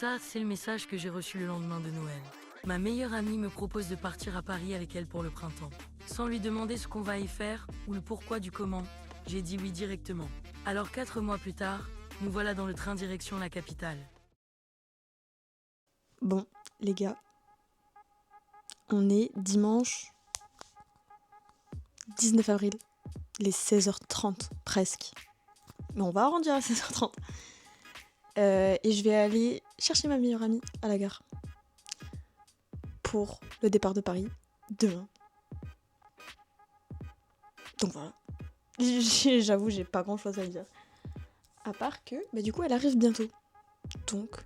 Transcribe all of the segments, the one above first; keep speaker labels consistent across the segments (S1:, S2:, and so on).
S1: Ça, c'est le message que j'ai reçu le lendemain de Noël. Ma meilleure amie me propose de partir à Paris avec elle pour le printemps. Sans lui demander ce qu'on va y faire ou le pourquoi du comment, j'ai dit oui directement. Alors 4 mois plus tard, nous voilà dans le train direction la capitale.
S2: Bon, les gars, on est dimanche 19 avril, les 16h30 presque. Mais on va arrondir à 16h30. Et je vais aller chercher ma meilleure amie à la gare pour le départ de Paris demain. Donc voilà. J'avoue, j'ai pas grand chose à dire. À part que, du coup, elle arrive bientôt. Donc,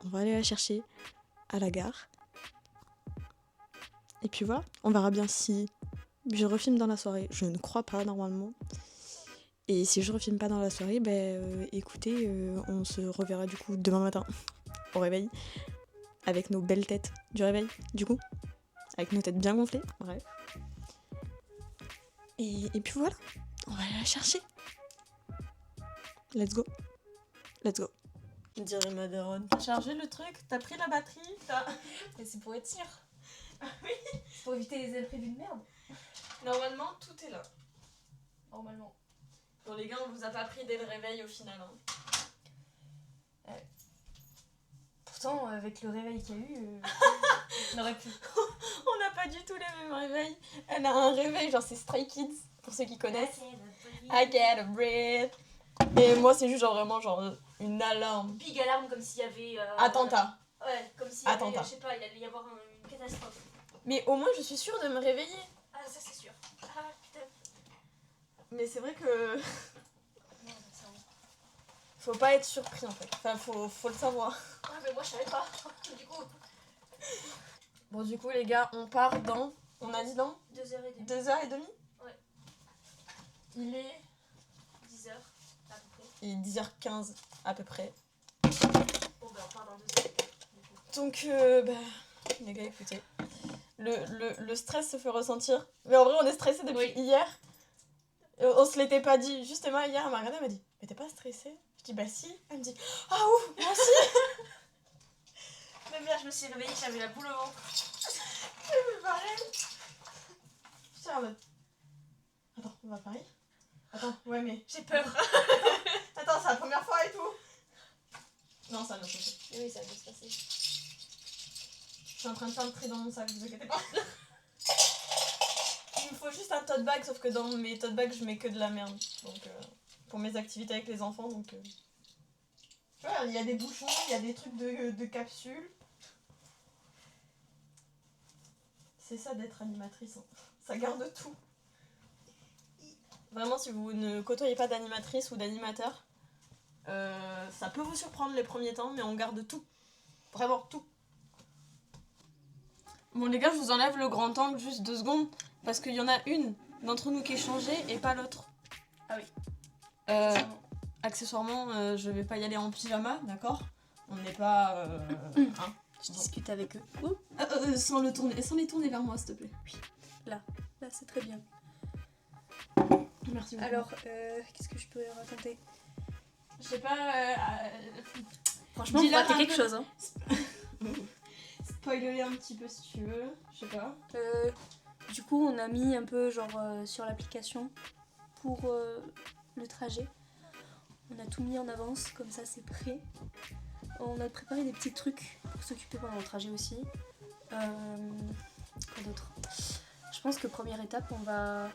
S2: on va aller la chercher à la gare. Et puis voilà, on verra bien si je refilme dans la soirée. Je ne crois pas, normalement. Et si je refilme pas dans la soirée, écoutez, on se reverra du coup demain matin au réveil. Avec nos belles têtes du réveil, du coup. Avec nos têtes bien gonflées, bref. Et puis voilà, on va aller la chercher. Let's go. Let's go. Je dirais ma daronne. T'as chargé le truc? T'as pris la batterie?
S3: Mais c'est pour être sûr.
S2: Ah oui.
S3: C'est pour éviter les imprévus de merde.
S2: Normalement, tout est là.
S3: Normalement.
S2: Bon les gars, on vous a pas pris dès le réveil au final.
S3: Pourtant, avec le réveil qu'il y a eu, on aurait pu.
S2: On n'a pas du tout les mêmes réveils. Elle a un réveil, genre c'est Stray Kids, pour ceux qui connaissent. I get a breath. Et moi, c'est juste genre vraiment genre une alarme.
S3: Big alarme comme s'il y avait...
S2: Attentat.
S3: Ouais, comme s'il y avait,
S2: Attentat.
S3: je sais pas, il allait y avoir une catastrophe.
S2: Mais au moins, je suis sûre de me réveiller.
S3: Ah, ça c'est sûr. Ah, putain.
S2: Mais c'est vrai que
S3: Merde, ça va.
S2: faut pas être surpris en fait. Enfin, faut le savoir.
S3: Ah, mais moi je savais pas. Du coup,
S2: Bon, du coup, les gars, on part dans... On a dit dans
S3: 2h30.
S2: 2h30.
S3: Ouais.
S2: Il est...
S3: 10h, à peu près.
S2: Il est 10h15 à peu près.
S3: Bon, ben on part dans 2h.
S2: Donc, les gars, écoutez. Le stress se fait ressentir. Mais en vrai, on est stressé depuis hier. On se l'était pas dit. Justement, hier, elle m'a regardée, elle m'a dit « Mais t'es pas stressée ?» Je dis « Bah si ». Elle me dit « Ah ouf, moi aussi !»
S3: Même hier, je me suis réveillée, j'avais la boule au ventre.
S2: Mais pareil. Putain, en mode... Attends, on va à Paris? Attends, ouais, mais...
S3: J'ai peur.
S2: Attends, c'est la première fois et tout. Non, ça va bien se passer.
S3: Oui, ça va bien se passer.
S2: Je suis en train de faire le tri dans mon sac, vous inquiétez pas. Il me faut juste un tote bag, sauf que dans mes tote bags, je mets que de la merde. Donc, pour mes activités avec les enfants, donc... Ouais, il y a des bouchons, il y a des trucs de capsules. C'est ça d'être animatrice, hein. Ça garde tout. Vraiment, si vous ne côtoyez pas d'animatrice ou d'animateur, ça peut vous surprendre les premiers temps, mais on garde tout. Vraiment tout. Bon les gars, je vous enlève le grand angle juste 2 secondes, parce qu'il y en a une d'entre nous qui est changée et pas l'autre.
S3: Ah oui.
S2: Accessoirement, je vais pas y aller en pyjama, d'accord? On n'est pas... hein.
S3: Je discute avec eux.
S2: Sans les tourner vers moi, s'il te plaît. Oui.
S3: Là, c'est très bien.
S2: Merci beaucoup.
S3: Alors, qu'est-ce que je peux raconter?
S2: Je sais pas...
S3: Franchement,
S2: dis-leur
S3: rater
S2: un
S3: quelque
S2: peu.
S3: chose, hein.
S2: Spoiler un petit peu si tu veux, je sais pas.
S3: Du coup, on a mis un peu genre sur l'application pour le trajet. On a tout mis en avance, comme ça c'est prêt. On a préparé des petits trucs pour s'occuper pendant le trajet aussi. Quoi d'autre? Je pense que première étape, on va...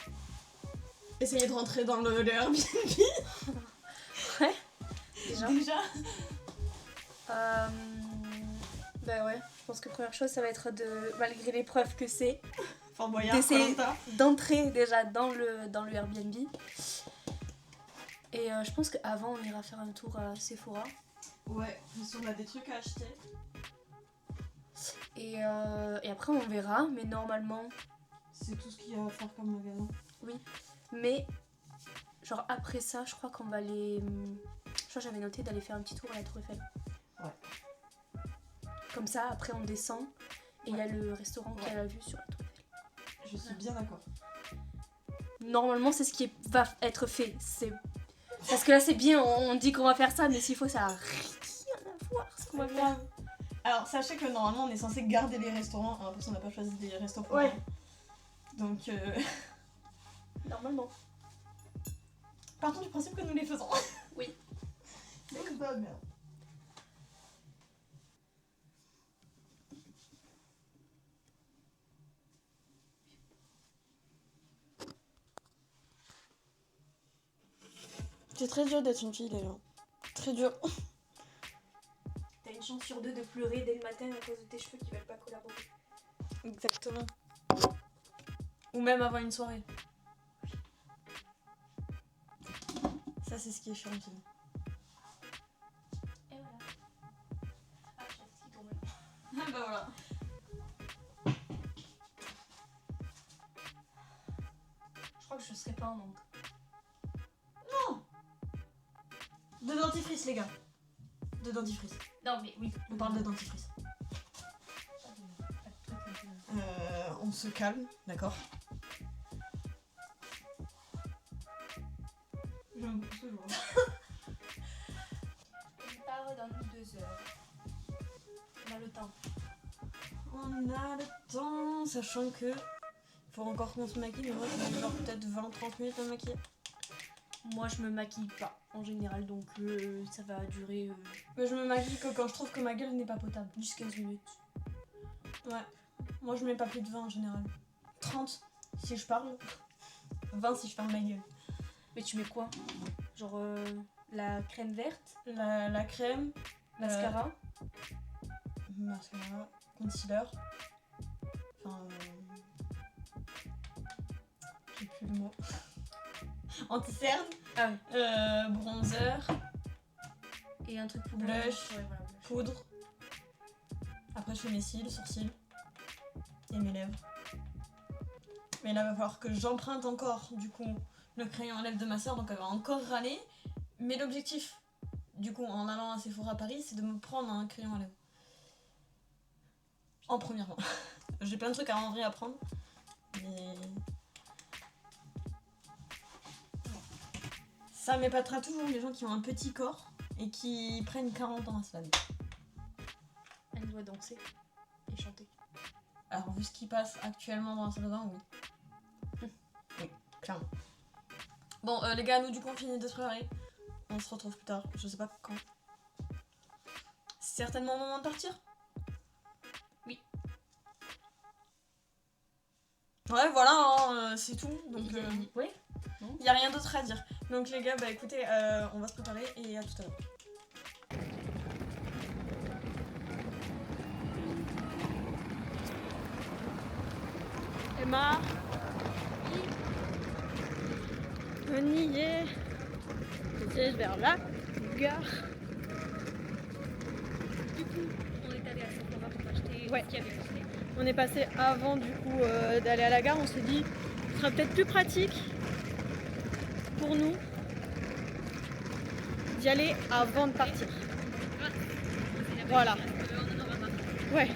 S2: Essayer de rentrer dans le Airbnb.
S3: Ouais, déjà. Bah ouais, je pense que première chose, ça va être de, malgré l'épreuve que c'est,
S2: Fort Boyard,
S3: d'essayer
S2: Koh-Lanta.
S3: d'entrer déjà dans le Airbnb. Et je pense qu'avant, on ira faire un tour à Sephora.
S2: Ouais, parce qu'on a des trucs à acheter.
S3: Et après, on verra, mais normalement...
S2: C'est tout ce qu'il y a à faire comme magasin.
S3: Oui, mais genre après ça, je crois qu'on va aller... Je crois que j'avais noté d'aller faire un petit tour à la Tour Eiffel.
S2: Ouais.
S3: Comme ça, après on descend et il y a le restaurant qui a la vue sur la Tour Eiffel.
S2: Je suis bien d'accord.
S3: Normalement, c'est ce qui va être fait. Parce que là, c'est bien, on dit qu'on va faire ça, mais s'il faut, ça a rien à voir ce qu'on va faire.
S2: Alors, sachez que normalement, on est censé garder les restaurants, hein, parce qu'on n'a pas choisi des restos pour
S3: Ouais.
S2: rien. Donc,
S3: Normalement.
S2: partons du principe que nous les faisons.
S3: Oui.
S2: C'est pas bien. C'est très dur d'être une fille, les gens. Très dur.
S3: T'as une chance sur 2 de pleurer dès le matin à cause de tes cheveux qui veulent pas collaborer.
S2: Exactement. Ou même avant une soirée. Ça, c'est ce qui est chiant, fille.
S3: Et voilà. Ah, je sais ce qui tombe.
S2: Ah bah voilà.
S3: Je crois que je serai pas en manque.
S2: De dentifrice, les gars. De dentifrice.
S3: Non, mais oui.
S2: On parle de dentifrice. On se calme, d'accord. Je me pousse toujours.
S3: On part dans 2 heures. On a le temps.
S2: On a le temps, sachant que il faut encore qu'on se maquille, mais moi je mets genre peut-être 20-30 minutes à me maquiller.
S3: Moi, je me maquille pas en général, donc ça va durer
S2: Mais je me maquille que quand je trouve que ma gueule n'est pas potable.
S3: 10-15 minutes.
S2: Ouais. Moi je mets pas plus de 20 en général. 30 si je parle. 20 si je ferme ma gueule.
S3: Mais tu mets quoi? Genre la crème verte,
S2: La crème.
S3: mascara.
S2: Mascara. Concealer. Enfin. J'ai plus le mot. Anti-cerne.
S3: Ah oui.
S2: Bronzer.
S3: Et un truc pour
S2: Blush.
S3: Ouais, voilà, blush.
S2: Poudre. Après je fais mes cils, sourcils. Et mes lèvres. Mais là, il va falloir que j'emprunte encore, du coup, le crayon à lèvres de ma soeur, donc elle va encore râler. Mais l'objectif, du coup, en allant à Sephora à Paris, c'est de me prendre un crayon à lèvres. En premièrement. J'ai plein de trucs à en vrai à prendre. Mais... ça m'épatera toujours les gens qui ont un petit corps et qui prennent 40 ans à se laver.
S3: Elle doit danser et chanter.
S2: Alors, vu ce qui passe actuellement dans la salle de bain, oui. Oui, clairement. Bon, les gars, nous, du coup, on finit de se préparer. On se retrouve plus tard, je sais pas quand. C'est certainement le moment de partir.
S3: Oui.
S2: Ouais, voilà, hein, c'est tout. Donc,
S3: Oui.
S2: il y a rien d'autre à dire. Donc, les gars, bah écoutez, on va se préparer et à tout à l'heure. Emma, on y est. Je dirige vers la gare.
S3: Du coup, on est allé à Sephora pour acheter
S2: Ouais.
S3: ce qu'il y avait acheté.
S2: On est passé avant du coup d'aller à la gare. On s'est dit ce sera peut-être plus pratique pour nous d'y aller avant de partir. Voilà. Ouais.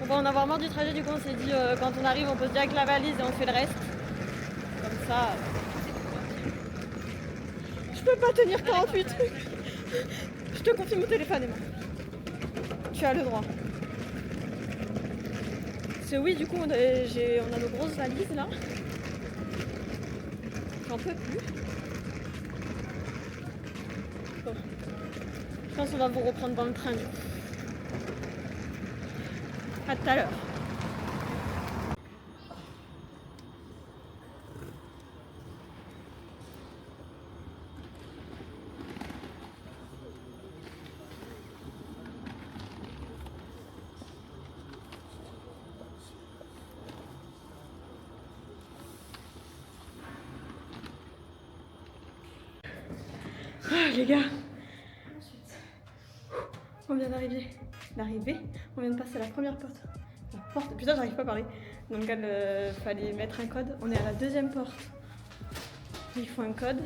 S2: On va en avoir marre du trajet, du coup on s'est dit quand on arrive on pose direct la valise et on fait le reste. Comme ça. Je peux pas tenir 48. Je te confie mon téléphone, Emma. Tu as le droit. C'est oui, du coup on a nos grosses valises là. J'en peux plus. Bon. Je pense qu'on va vous reprendre dans le train du coup. À tout à l'heure. Les gars, on vient d'arriver. On vient de passer la première porte. La porte, putain, j'arrive pas à parler. Donc, il fallait mettre un code. On est à la deuxième porte. Il faut un code.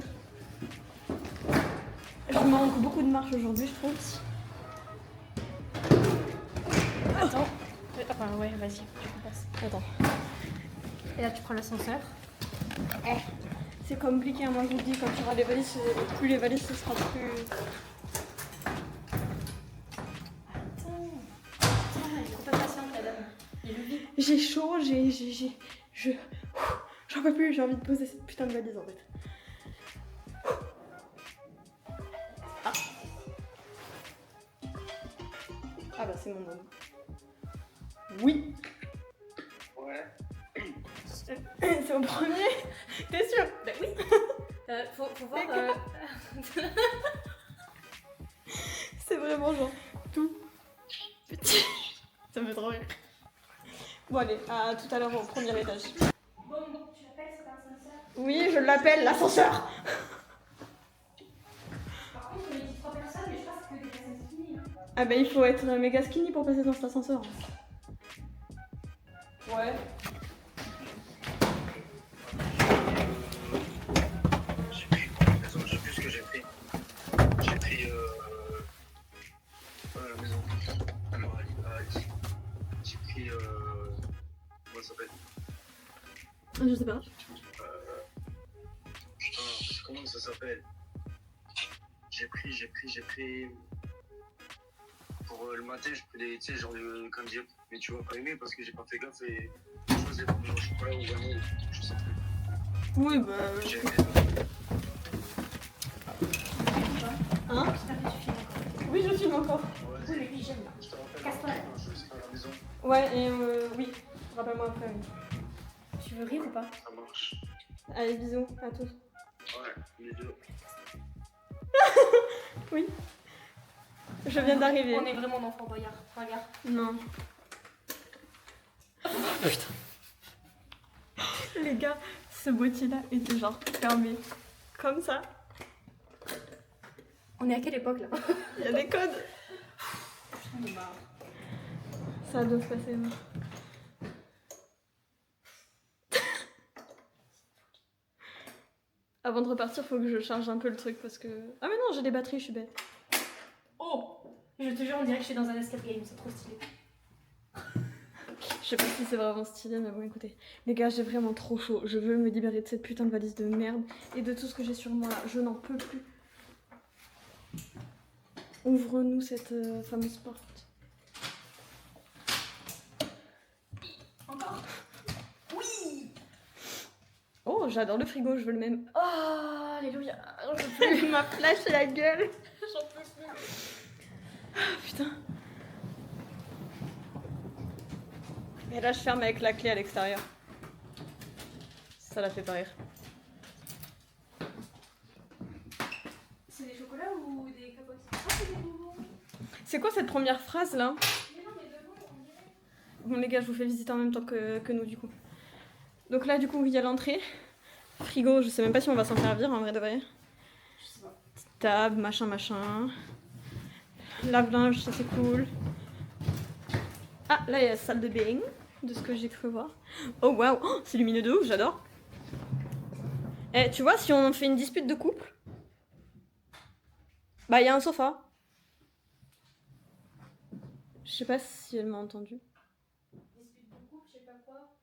S2: Je manque beaucoup de marche aujourd'hui, je trouve.
S3: Attends. Enfin, ouais, vas-y, tu passes.
S2: Attends.
S3: Et là, tu prends l'ascenseur.
S2: C'est compliqué, hein, moi je vous dis, quand tu auras les valises, plus les valises, ce sera plus.
S3: Attends.
S2: J'ai chaud, j'en peux plus, j'ai envie de poser cette putain de valise en fait. Ah bah c'est mon homme. Oui.
S4: Ouais.
S2: C'est au premier. T'es sûr?
S3: Bah oui. Faut voir.
S2: C'est vraiment genre tout petit. Ça me fait trop rire. Bon allez, à tout à l'heure au premier étage.
S3: Bon, tu l'appelles cet ascenseur?
S2: Oui, je l'appelle l'ascenseur.
S3: Par contre, on est dit 3 personnes, mais je pense que des personnes skinny.
S2: Ah bah il faut être méga skinny pour passer dans cet ascenseur. Ouais.
S4: J'ai pris une maison, je sais plus ce que j'ai pris. J'ai pris la maison. Alors, j'ai pris comment ça s'appelle?
S2: Je sais pas.
S4: Putain, comment ça s'appelle? J'ai pris. Pour le matin, je pris des, tu sais, genre le candy up. Mais tu vas pas aimer parce que j'ai pas fait gaffe et je choisis au chocolat ou vanille, je sais plus.
S2: Oui bah.
S4: J'ai
S2: Hein?
S3: J'espère que tu filmes encore.
S2: Oui je filme encore.
S3: Oui, mais puis j'aime là.
S4: Je te rappelle
S3: Casse-toi.
S4: quand je serai à la maison.
S2: Ouais et oui. Rappelle-moi après. Oui.
S3: Tu veux rire ou pas?
S4: Ça marche.
S2: Allez bisous à tous.
S4: Ouais, les deux.
S2: Oui. Je viens d'arriver.
S3: On est vraiment dans Fort Boyard. Regarde.
S2: Non. Putain. Les gars, ce boîtier là était genre fermé. Comme ça.
S3: On est à quelle époque là?
S2: Il y a des codes.
S3: J'en ai marre.
S2: Ça doit se passer. Non. Avant de repartir, faut que je charge un peu le truc parce que. Ah mais non, j'ai des batteries, je suis bête.
S3: Oh! Je te jure, on dirait que je suis dans un escape game, c'est trop stylé.
S2: Je sais pas si c'est vraiment stylé, mais bon, écoutez. Les gars, j'ai vraiment trop chaud. Je veux me libérer de cette putain de valise de merde et de tout ce que j'ai sur moi là. Je n'en peux plus. Ouvre-nous cette fameuse porte.
S3: Encore? Oui!
S2: Oh, j'adore le frigo, je veux le même.
S3: Oh, alléluia! J'en peux plus.
S2: Il m'a flashé la gueule.
S3: J'en peux plus.
S2: Ah putain. Et là, je ferme avec la clé à l'extérieur. Ça la fait pas rire.
S3: C'est des chocolats ou des capotes? Ah, c'est des bonbons!
S2: C'est quoi cette première phrase là?
S3: Mais non, mais de bon, on dirait.
S2: Bon les gars, je vous fais visiter en même temps que nous du coup. Donc là du coup il y a l'entrée. Frigo, je sais même pas si on va s'en servir en vrai de vrai.
S3: Je sais pas.
S2: Table, machin. Lave-linge, ça c'est cool. Ah là il y a la salle de bain, de ce que j'ai cru voir. Oh waouh, oh, c'est lumineux de ouf, j'adore. Eh, tu vois, si on fait une dispute de couple, bah il y a un sofa. Je sais pas si elle m'a entendu.
S3: Dispute de couple, je sais pas quoi.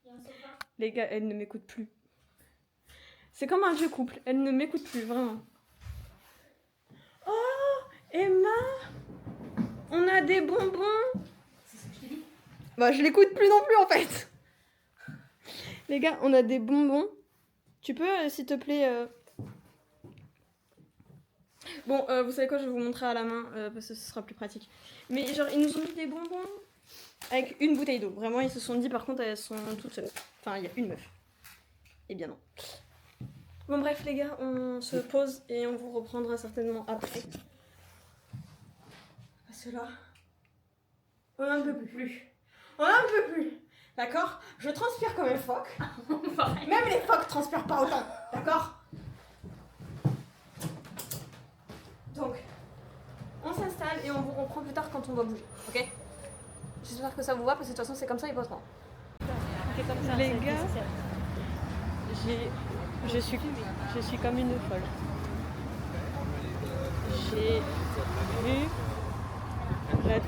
S3: Il y a un sofa.
S2: Les gars, elle ne m'écoute plus. C'est comme un vieux couple, elle ne m'écoute plus, vraiment. Oh, Emma, on a des bonbons.
S3: C'est ce que je t'ai dit.
S2: Bah, je l'écoute plus non plus en fait. Les gars, on a des bonbons. Tu peux, s'il te plaît. Bon, vous savez quoi, je vais vous montrer à la main parce que ce sera plus pratique. Mais genre, ils nous ont mis des bonbons avec une bouteille d'eau. Vraiment, ils se sont dit, par contre, elles sont toutes seules. Enfin, il y a une meuf. Eh bien non. Bon, bref, les gars, on se pose et on vous reprendra certainement après. Parce que là, on n'en peut plus. On n'en peut plus. D'accord? Je transpire comme un phoque. Même les phoques transpirent pas autant. D'accord? Donc, on s'installe et on vous reprend plus tard quand on va bouger. Ok? J'espère que ça vous va parce que de toute façon, c'est comme ça, il passe pas. Les gars, je suis comme une folle. J'ai vu la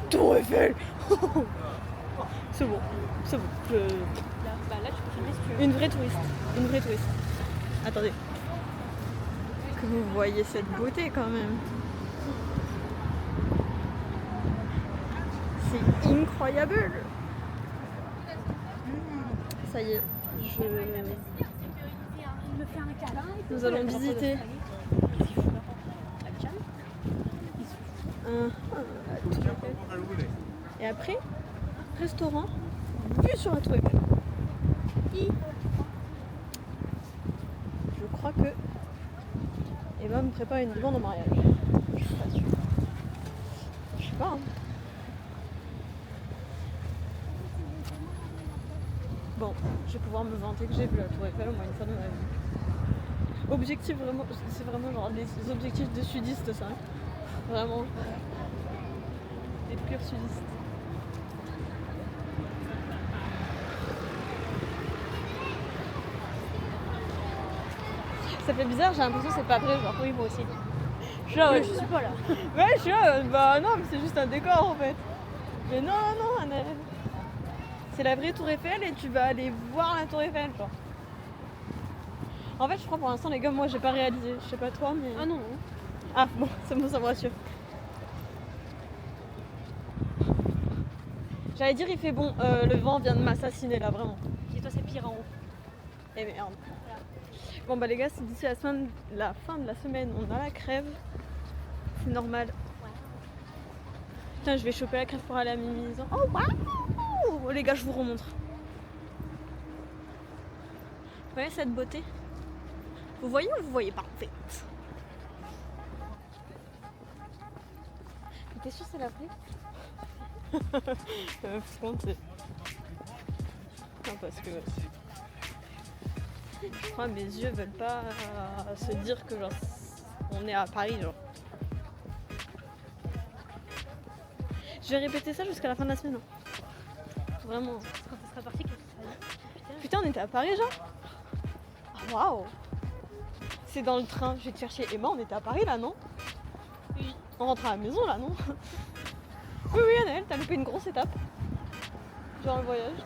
S2: Tour Eiffel. C'est bon. Là, tu peux filmer si tu veux. Une vraie touriste. Attendez. Que vous voyez cette beauté quand même. C'est incroyable. Ça y est, nous allons visiter et après, restaurant, vue sur la tour Eiffel. Je crois que Eva me prépare une demande en mariage. Je suis pas sûre. Je sais pas. Hein. Bon, je vais pouvoir me vanter que j'ai vu la tour Eiffel au moins une fois dans ma vie. Objectif vraiment, c'est vraiment genre des objectifs de sudistes ça. Vraiment. Des purs sudistes. Ça fait bizarre, j'ai l'impression que c'est pas vrai, genre oui moi aussi. Je suis là, ouais, je suis pas là. Ouais, je suis là, bah non, mais c'est juste un décor en fait. Mais non, Annelle. C'est la vraie tour Eiffel et tu vas aller voir la tour Eiffel, genre. En fait, je crois pour l'instant, les gars, moi j'ai pas réalisé. Je sais pas toi, mais.
S3: Ah non.
S2: Ah bon, c'est bon, ça me rassure. J'allais dire, il fait bon, le vent vient de m'assassiner là, vraiment.
S3: Et toi, c'est pire en haut.
S2: Eh merde. Voilà. Bon bah les gars, si d'ici la fin de la semaine on a la crève, c'est normal.
S3: Ouais.
S2: Putain, je vais choper la crève pour aller à Mimi. Oh waouh. Les gars, je vous remontre. Vous voyez cette beauté? Vous voyez ou vous voyez pas en fait? T'es sûr que c'est la vraie? Contre, c'est... Non, parce que... Je crois que mes yeux veulent pas se dire que genre on est à Paris genre. Je vais répéter ça jusqu'à la fin de la semaine. Hein. Vraiment.
S3: Quand tu seras parti,
S2: Putain, on était à Paris genre. Ah, waouh. C'est dans le train, je vais te chercher Emma, on était à Paris là non?
S3: Oui.
S2: On rentre à la maison là non? Oui, Annelle, t'as loupé une grosse étape. Genre le voyage.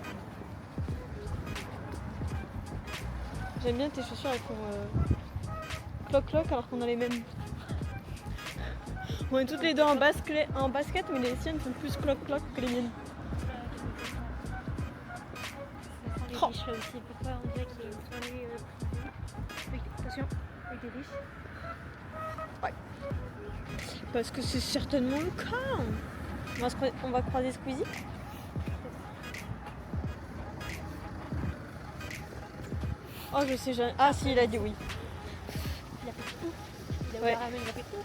S2: J'aime bien tes chaussures, elles font cloc-cloc alors qu'on a les mêmes. On est toutes les deux en basket, mais les siennes font plus cloc-cloc que les miennes.
S3: Ça sent les riches là aussi. Pourquoi on dirait qu'il y a une soirée attention, avec des riches?
S2: Ouais. Parce que c'est certainement le cas. On va croiser Squeezie. Oh, je sais jamais. Ah, si, il a dit oui.
S3: Il a fait tout. Il a
S2: Ouais.
S3: ouvert la main, il a fait tout.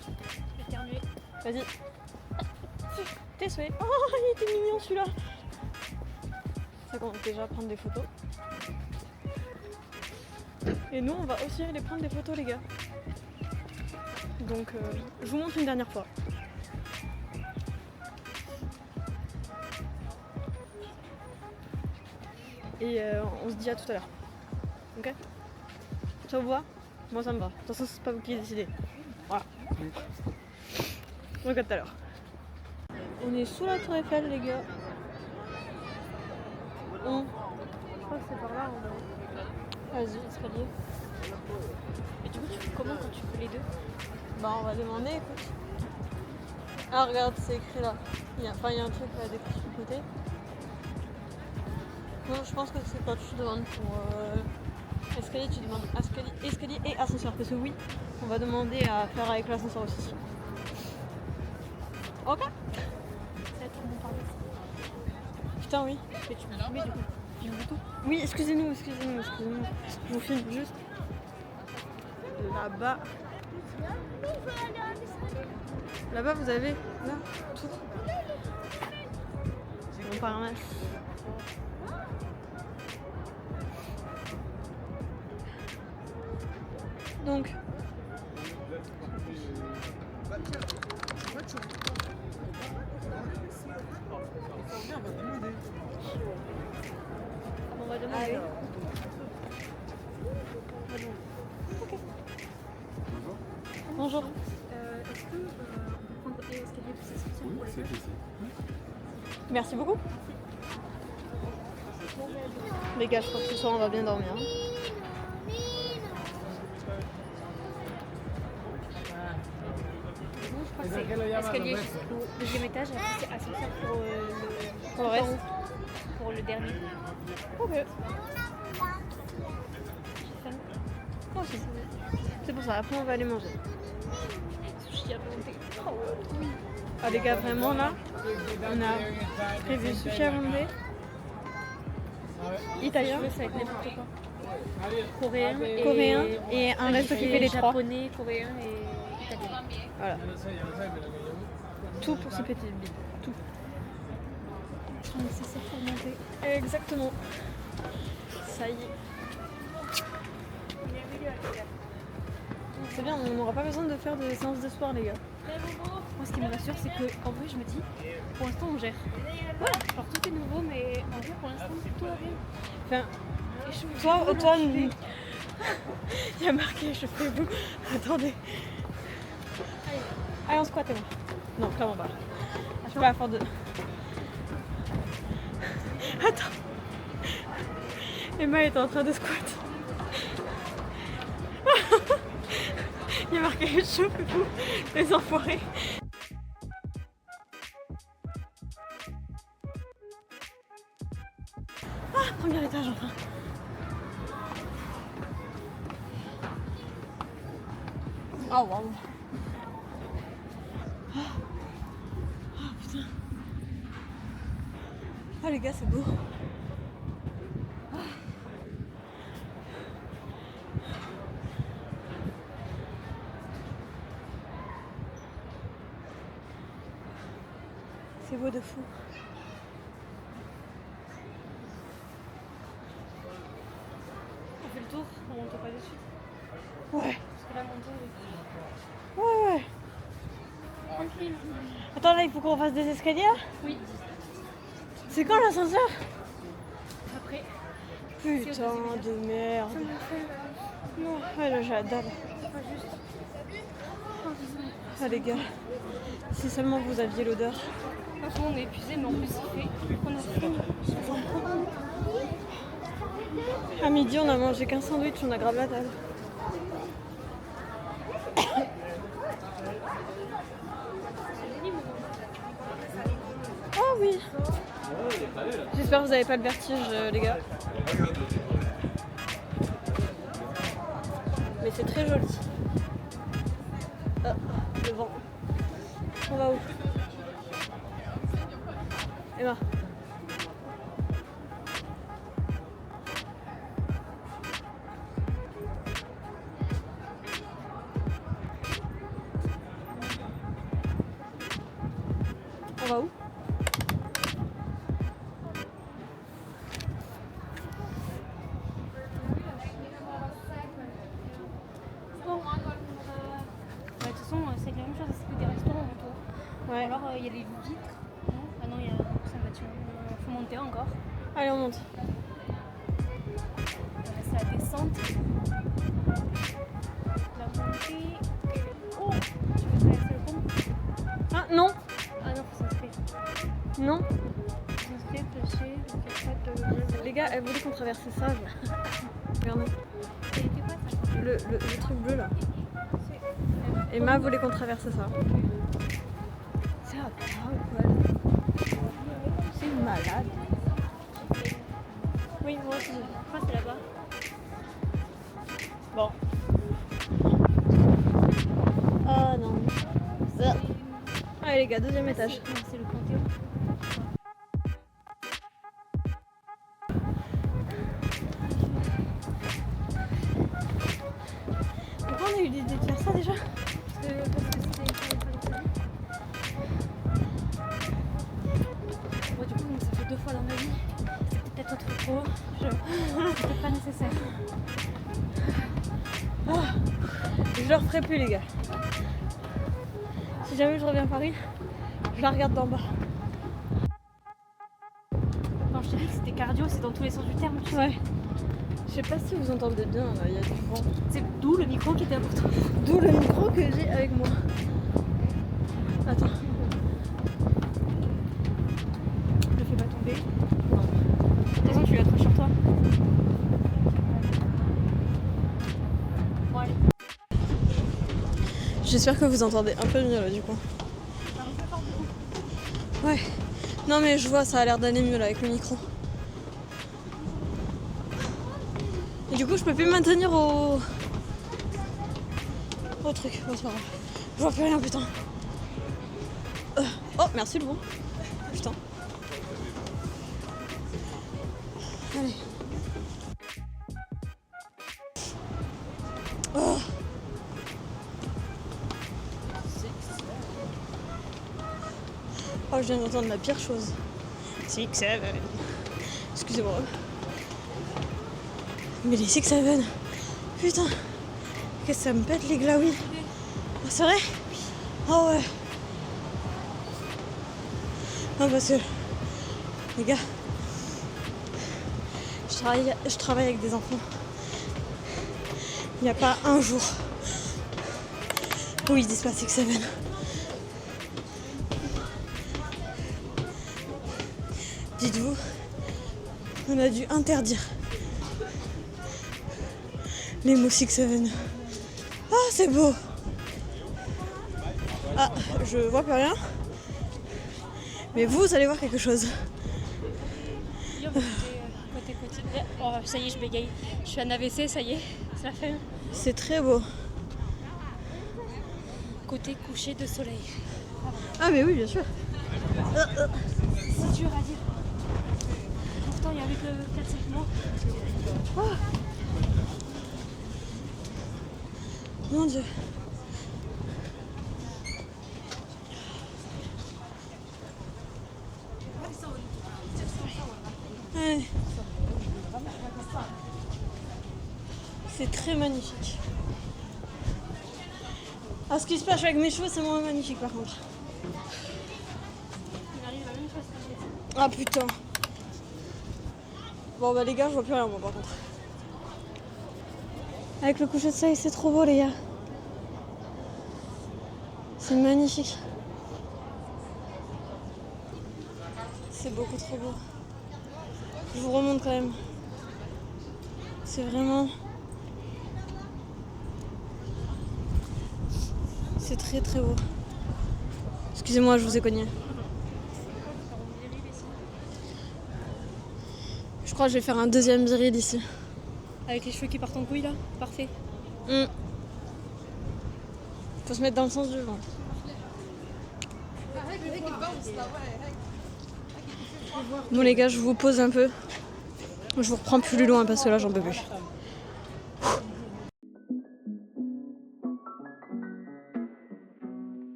S3: Je vais éternuer.
S2: Vas-y. Tes souhaits. Oh, il était mignon celui-là. Ça commence déjà à prendre des photos. Et nous, on va aussi aller prendre des photos, les gars. Donc, je vous montre une dernière fois. Et on se dit à tout à l'heure. Ok? Ça vous va? Moi, ça me va. De toute façon, c'est pas vous qui décidez. Voilà. Donc, à tout à l'heure. On est sous la tour Eiffel, les gars.
S3: Je crois que c'est par là, en vrai.
S2: Vas-y.
S3: L'escalier. Et du coup, tu fais comment quand tu fais les deux?
S2: Bah, on va demander, écoute. Ah, regarde, c'est écrit là. Il y a un truc là décrit sur le côté. Non, je pense que c'est quand tu demandes pour escalier, tu demandes escalier et ascenseur. Parce que oui, on va demander à faire avec l'ascenseur aussi. Ok.
S3: Ça va être bon par là.
S2: Putain, oui.
S3: Et tu peux filmer du coup. Tu filmes tout.
S2: Oui, excusez-nous. Je vous filme juste là-bas. Là-bas, vous avez là tout. Montparnasse. Donc,
S3: On va demander.
S2: ok. Bonjour.
S3: Est-ce que on peut prendre l'escalier plus ascenseur pour les deux?
S2: Merci beaucoup. Les gars, je crois que ce soir on va bien dormir. Hein.
S5: c'est escalier jusqu'au deuxième étage et après c'est ascenseur pour
S2: le reste.
S5: pour le dernier.
S2: Ok.
S5: J'ai faim.
S2: Moi aussi. C'est pour ça, après on va aller manger.
S5: Sushi à volonté.
S2: Oui. Ah les gars, vraiment là, on a prévu sushi à volonté, italien,
S5: Ça va être n'importe quoi. Coréen
S2: et un resto qui fait les trois.
S5: Japonais, coréen et italien.
S2: Voilà. Tout pour ce petit bide. Tout.
S5: Tout nécessaire pour monter.
S2: Exactement. Ça y est. C'est bien, on n'aura pas besoin de faire des séances de sport les gars.
S5: Moi, ce qui me rassure, c'est que en vrai, je me dis, pour l'instant, on gère. Voilà, genre tout est nouveau, mais en vrai, pour l'instant, tout va bien.
S2: Enfin,
S5: Et je suis
S2: toi,
S5: relâchée.
S2: il y a marqué, je fais vous. Attendez. Allez, on squatte, Emma. Non, clairement pas. Je suis pas à fort de. Attends. Emma est en train de squat. Il y a marqué chauffez-vous, les enfoirés. Ah, premier étage enfin. Oh waouh. Ah putain. Ah les gars, c'est beau. C'est beau de fou.
S5: On fait le tour, on monte pas de suite.
S2: Ouais.
S5: Parce que là, monter,
S2: Ouais, ouais.
S5: tranquille.
S2: Attends, là, il faut qu'on fasse des escaliers là.
S5: Oui,
S2: C'est quand l'ascenseur?
S5: après,
S2: Putain de merde.
S5: ça m'a fait
S2: Non, ouais, là, j'ai la dalle.
S5: pas juste. Oh, désolé.
S2: Ah les gars, si seulement vous aviez l'odeur.
S5: Franchement, on est épuisé, mais en plus, il fait. On a faim.
S2: À midi, on a mangé qu'un sandwich, on a grave la dalle. Oh oui. J'espère que vous n'avez pas le vertige, les gars. Mais c'est très joli. Ah, le vent. On va où? Emma. On va où?
S5: De toute façon, c'est la même chose, c'est que des restaurants autour.
S2: Ouais.
S5: Alors, il y a les vitres. Non, ah non, il y a Saint-Mathieu. Il faut monter encore.
S2: Allez, on monte.
S5: C'est la descente. La montée. Oh, tu veux traverser le pont?
S2: Ah non,
S5: Ah non, faut s'inscrire.
S2: non.
S5: S'inscrire, pêcher, donc il y a pas de.
S2: Les gars, elle voulait qu'on traverse ça. Regardez.
S5: C'était quoi ça?
S2: Le truc bleu là. Emma voulait qu'on traverse ça. C'est à toi ou quoi? C'est une malade. Oui, moi aussi.
S5: Je crois que c'est là-bas.
S2: Bon. Ah non. Ça. Allez les gars, deuxième étage.
S5: Non, c'est le Panthéon.
S2: Pourquoi on a eu l'idée de faire ça déjà?
S5: Parce que c'était une fois. Bon, du coup, donc, ça fait 2 fois dans ma vie. C'était peut-être un truc trop. C'était peut-être pas nécessaire.
S2: Je le referai plus les gars. Si jamais je reviens à Paris, je la regarde d'en bas.
S5: Quand je t'ai dit que c'était cardio, c'est dans tous les sens du terme. Tu sais.
S2: Ouais. Je sais pas si vous entendez bien, là, il y a du vent.
S5: C'est d'où le micro qui était important.
S2: D'où le micro que j'ai avec moi. Attends.
S5: Je le fais pas tomber. Non. De toute façon, tu l'accroches sur toi. Bon, allez.
S2: J'espère que vous entendez un peu mieux là du coup. Ouais. Non mais je vois, ça a l'air d'aller mieux là avec le micro. Et du coup je peux plus me maintenir au truc. Bon, c'est pas grave. Je vois plus rien putain. Oh merci le vent. Putain. Allez. Oh. Oh, je viens d'entendre la pire chose. 6, 7. Excusez-moi. Mais les 6, 7. Putain. Qu'est-ce que ça me pète les glaouis. Oh, c'est vrai? Oh ouais. Non parce que les gars, je travaille avec des enfants. Il n'y a pas un jour où ils disent pas 6, 7. Dites-vous, on a dû interdire les mots 6, 7. Ah, c'est beau. Ah, je vois plus rien. Mais vous allez voir quelque chose.
S5: Côté. Oh, ça y est, je bégaye. Je suis un AVC, ça y est, c'est la fin.
S2: C'est très beau.
S5: Côté coucher de soleil.
S2: Ah mais oui, bien sûr.
S5: C'est dur à dire. Pourtant, il y avait que 4-5 mois.
S2: Oh. Mon Dieu. Ouais. C'est très magnifique. Ah, ce qui se passe avec mes cheveux, c'est moins magnifique par contre.
S5: Il arrive la même chose que j'ai dit.
S2: Ah putain. Bon bah les gars, je vois plus rien moi par contre. Avec le coucher de soleil, c'est trop beau les gars. C'est magnifique. C'est beaucoup trop beau. Je vous remonte quand même. C'est vraiment... C'est très très beau. Excusez-moi, je vous ai cogné. Je crois que je vais faire un deuxième viril ici.
S5: Avec les cheveux qui partent en couille là, parfait.
S2: Faut se mettre dans le sens du vent. Bon les gars, je vous pose un peu. Je vous reprends plus loin parce que là j'en peux plus.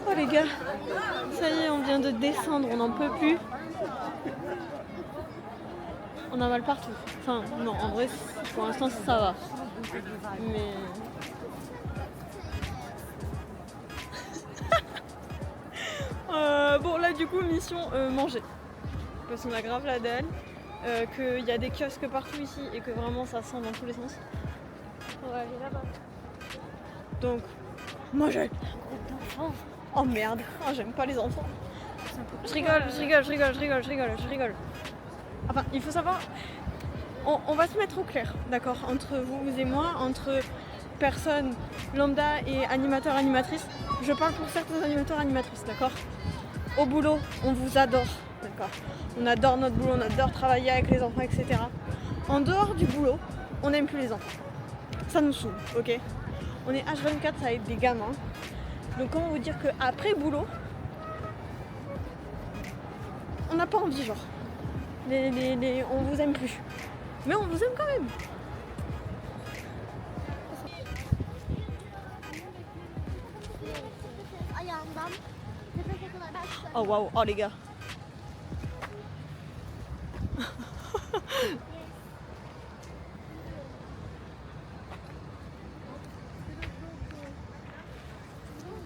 S2: Oh les gars, ça y est, on vient de descendre, on n'en peut plus. On a mal partout. Enfin, non, en vrai, pour l'instant, ça va. Mais... bon, là, du coup, mission manger. Parce qu'on a grave la dalle. Qu'il y a des kiosques partout ici et que vraiment, ça sent dans tous les sens. On va aller là-bas. Donc, manger. Oh merde, oh, j'aime pas les enfants. Je rigole. Enfin, il faut savoir, on va se mettre au clair, d'accord, entre vous et moi, entre personnes lambda et animateurs, animatrices. Je parle pour certains animateurs, animatrices, d'accord. Au boulot, on vous adore, d'accord. On adore notre boulot, on adore travailler avec les enfants, etc. En dehors du boulot, on n'aime plus les enfants. Ça nous saoule, ok. On est H24, ça va être des gamins. Donc comment vous dire qu'après boulot, on n'a pas envie genre. On vous aime plus. Mais on vous aime quand même. Oh waouh, oh les gars.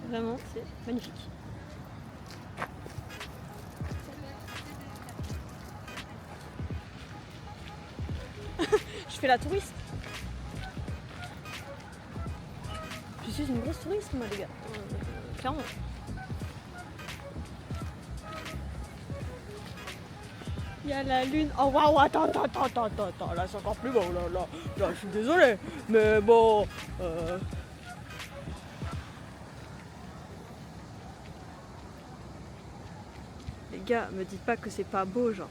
S2: Vraiment, c'est magnifique. Je fais la touriste. Je suis une grosse touriste, moi, les gars. Clairement. Il y a la lune. Oh waouh, attends, là c'est encore plus beau, là, je suis désolée, mais bon. Les gars, me dites pas que c'est pas beau, genre.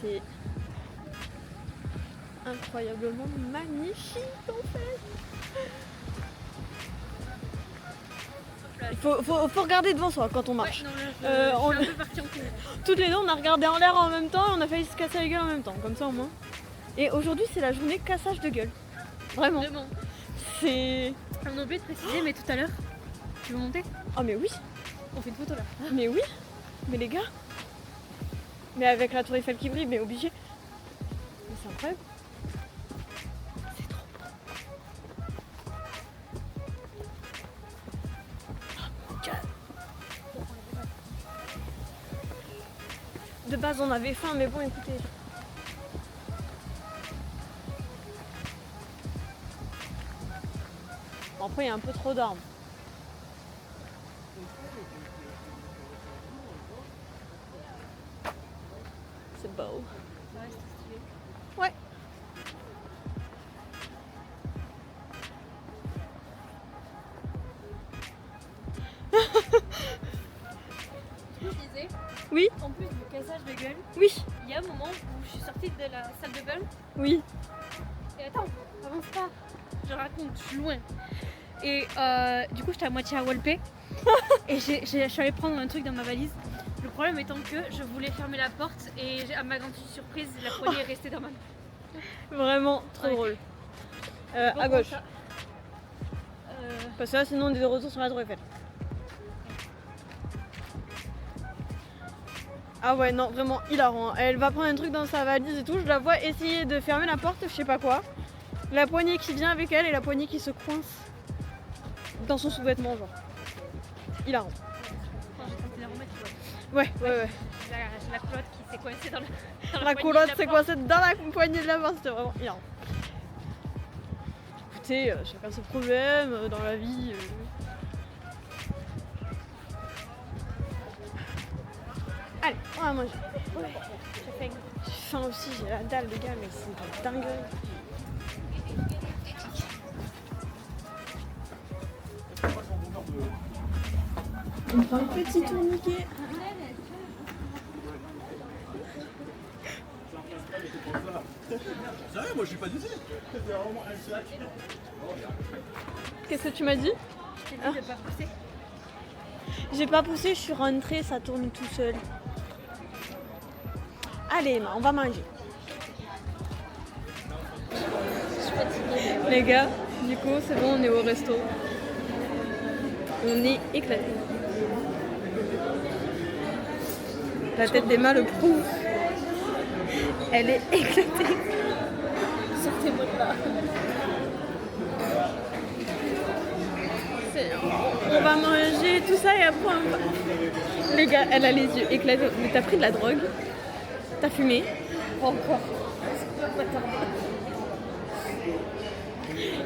S2: C'est incroyablement magnifique en fait. Il faut regarder devant soi quand on marche.
S5: Ouais, non, là, je suis un peu partie en courant.
S2: Toutes les deux, on a regardé en l'air en même temps et on a failli se casser la gueule en même temps, comme ça au moins. Et aujourd'hui, c'est la journée cassage de gueule. Vraiment.
S5: Vraiment.
S2: C'est.
S5: On a oublié de préciser, mais tout à l'heure, tu veux monter?
S2: Oh, mais oui,
S5: On fait une photo là.
S2: mais oui. Mais les gars. Mais avec la tour Eiffel qui brille, mais obligé. Mais c'est incroyable. C'est trop beau. Oh mon God. De base, on avait faim, mais bon, écoutez. Après, il y a un peu trop d'arbres. C'est beau.
S5: Ouais, c'est stylé.
S2: Ouais.
S5: Je disais,
S2: Oui,
S5: en plus du cassage de gueule,
S2: oui,
S5: il y a un moment où je suis sortie de la salle de bain
S2: oui.
S5: et attends, avance pas, je raconte, je suis loin. Et du coup, j'étais à moitié à Walpé et je suis allée prendre un truc dans ma valise. Le problème étant que je voulais fermer la porte et à ma grande surprise, la poignée est restée dans ma main.
S2: Vraiment trop
S5: Ouais.
S2: drôle.
S5: Donc,
S2: À gauche.
S5: ça,
S2: Parce que là, sinon, on est de retour sur la tour Eiffel. Ah ouais, non, vraiment hilarant. Elle va prendre un truc dans sa valise et tout. Je la vois essayer de fermer la porte, je sais pas quoi. La poignée qui vient avec elle et la poignée qui se coince dans son sous-vêtement, genre. Hilarant.
S5: quand j'ai tenté de la remettre, tu vois.
S2: Ouais.
S5: J'ai la culotte qui s'est coincée dans la
S2: La
S5: poignée
S2: coulotte
S5: de la
S2: s'est
S5: porte.
S2: coincée dans la poignée de la porte, c'était vraiment hilarant. Écoutez, chacun ses problèmes dans la vie. Allez, on va manger.
S5: Ouais, j'ai faim.
S2: J'ai faim aussi, j'ai la dalle, les gars, mais c'est une dinguerie. On prend un petit tourniquet.
S6: Sérieux, moi je suis pas d'ici.
S2: Qu'est-ce que tu m'as dit?
S5: Je t'ai dit de pas pousser.
S2: J'ai pas poussé, je suis rentrée, ça tourne tout seul. Allez, Emma, on va manger. Les gars, du coup, c'est bon, on est au resto. On est éclatés. La tête d'Emma le prouve. Elle est éclatée.
S5: Sortez-moi de là.
S2: On va manger tout ça et après on va... Les gars, elle a les yeux éclatés. Mais t'as pris de la drogue? T'as fumé?
S5: Encore.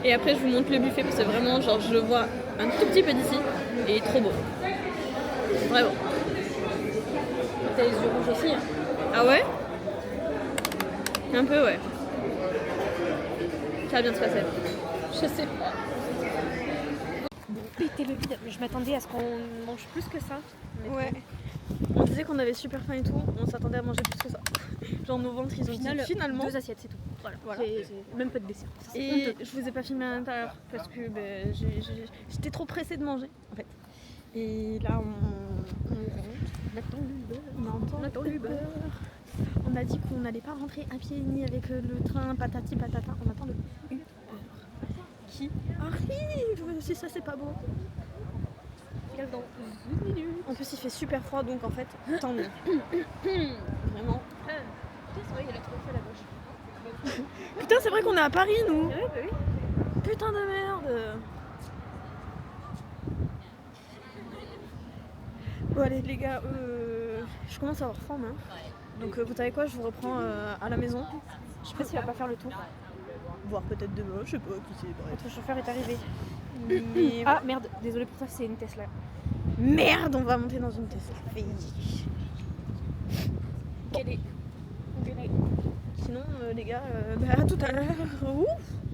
S2: Et après je vous montre le buffet parce que vraiment genre je le vois un tout petit peu d'ici et il est trop beau. Vraiment.
S5: T'as les yeux rouges aussi, hein.
S2: Ah ouais? Un peu ouais. Ça va bien se passer.
S5: Je sais pas. Péter le vide. Je m'attendais à ce qu'on mange plus que ça.
S2: Ouais. On disait qu'on avait super faim et tout, on s'attendait à manger plus que ça. Genre nos ventres ils ont dit finalement.
S5: 2 assiettes, c'est tout. Voilà.
S2: Voilà.
S5: C'est même pas de dessert. Ça, c'est
S2: Et
S5: honteux.
S2: je vous ai pas filmé à l'intérieur parce que ben, j'étais trop pressée de manger en fait. Et là on entend Uber. On a dit qu'on n'allait pas rentrer à pied ni avec le train patati patata. On attend le Uber qui arrive. Si ça c'est pas beau.
S5: Il arrive dans 1 minute.
S2: En plus il fait super froid donc en fait tant mieux. Vraiment.
S5: Putain, c'est vrai, il y a la tour Eiffel à gauche.
S2: Putain c'est vrai qu'on est à Paris nous.
S5: Ouais, bah oui.
S2: Putain de merde. Bon allez les gars, je commence à avoir faim hein. Donc vous savez quoi, je vous reprends à la maison.
S5: Je sais pas s'il va pas faire le tour.
S2: Voire peut-être demain, je sais pas, qui sait, bref.
S5: Notre chauffeur est arrivé.
S2: Mais
S5: Ah merde, désolé pour ça, c'est une Tesla.
S2: Merde, on va monter dans une Tesla.
S5: Quel est
S2: Sinon, les gars, à tout à l'heure. Ouf.